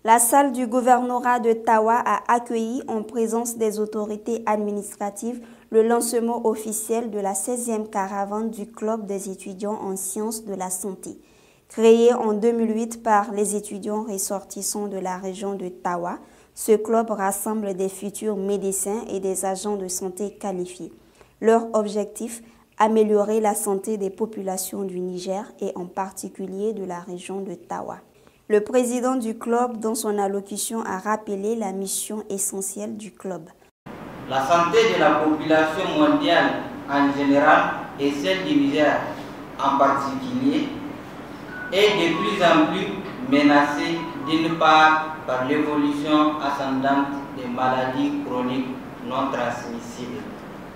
La salle du gouvernorat de Tawa a accueilli en présence des autorités administratives le lancement officiel de la 16e caravane du Club des étudiants en sciences de la santé. Créé en 2008 par les étudiants ressortissants de la région de Tawa, ce club rassemble des futurs médecins et des agents de santé qualifiés. Leur objectif, améliorer la santé des populations du Niger et en particulier de la région de Tawa. Le président du club, dans son allocution, a rappelé la mission essentielle du club. La santé de la population mondiale en général et celle du Niger en particulier est de plus en plus menacée d'une part par l'évolution ascendante des maladies chroniques non transmissibles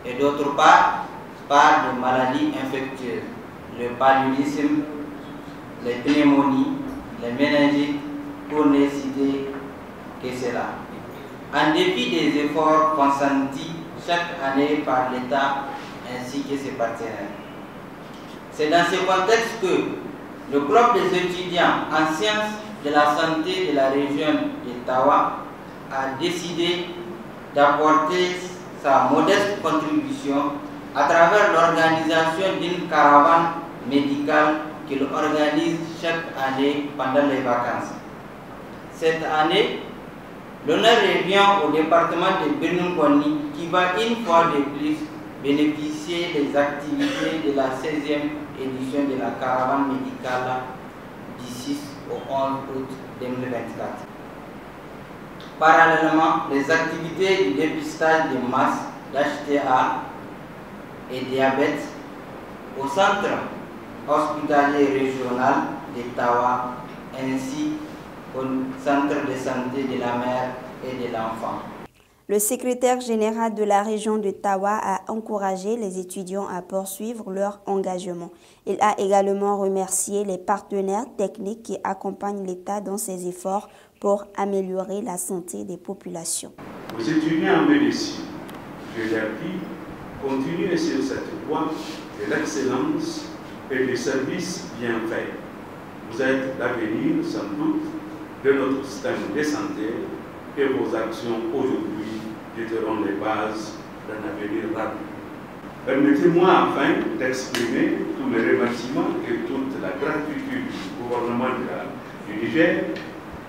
et d'autre part par des maladies infectieuses, le paludisme, les pneumonies, les méningites, pour ne citer que cela. En dépit des efforts consentis chaque année par l'État ainsi que ses partenaires. C'est dans ce contexte que le club des étudiants en sciences de la santé de la région de Tawa a décidé d'apporter sa modeste contribution à travers l'organisation d'une caravane médicale qu'il organise chaque année pendant les vacances. Cette année, l'honneur revient au département de Birnin-Konni qui va une fois de plus bénéficier des activités de la 16e édition de la caravane médicale du 6 au 11 août 2024. Parallèlement, les activités du dépistage de masse d'HTA et diabète au centre hospitalier régional de Tawa ainsi au centre de santé de la mère et de l'enfant. Le secrétaire général de la région de Tawa a encouragé les étudiants à poursuivre leur engagement. Il a également remercié les partenaires techniques qui accompagnent l'État dans ses efforts pour améliorer la santé des populations. Aux étudiants en médecine, je leur dis, continuez sur cette voie de l'excellence et des services bien faits. Vous êtes l'avenir, sans doute, de notre système de santé et vos actions aujourd'hui jeteront les bases d'un avenir rapide. Permettez-moi enfin d'exprimer tous les remerciements et toute la gratitude du gouvernement du Niger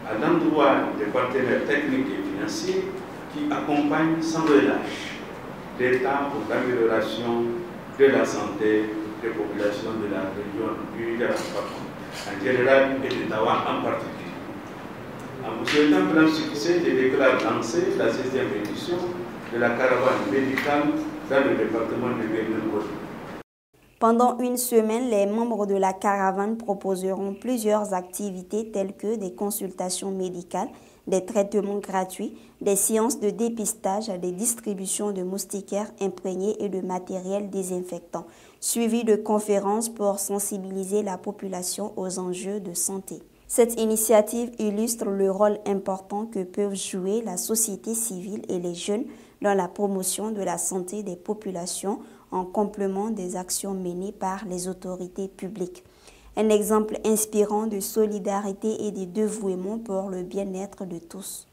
à l'endroit des partenaires techniques et financiers qui accompagnent sans relâche l'État pour l'amélioration de la santé des populations de la région du Niger en général et de Tawa en particulier. En vous souhaitant plein succès, je déclare lancer la 16e édition de la caravane médicale dans le département de Birnin-Konni. Pendant une semaine, les membres de la caravane proposeront plusieurs activités telles que des consultations médicales, des traitements gratuits, des séances de dépistage, des distributions de moustiquaires imprégnés et de matériel désinfectant, suivies de conférences pour sensibiliser la population aux enjeux de santé. Cette initiative illustre le rôle important que peuvent jouer la société civile et les jeunes dans la promotion de la santé des populations en complément des actions menées par les autorités publiques. Un exemple inspirant de solidarité et de dévouement pour le bien-être de tous.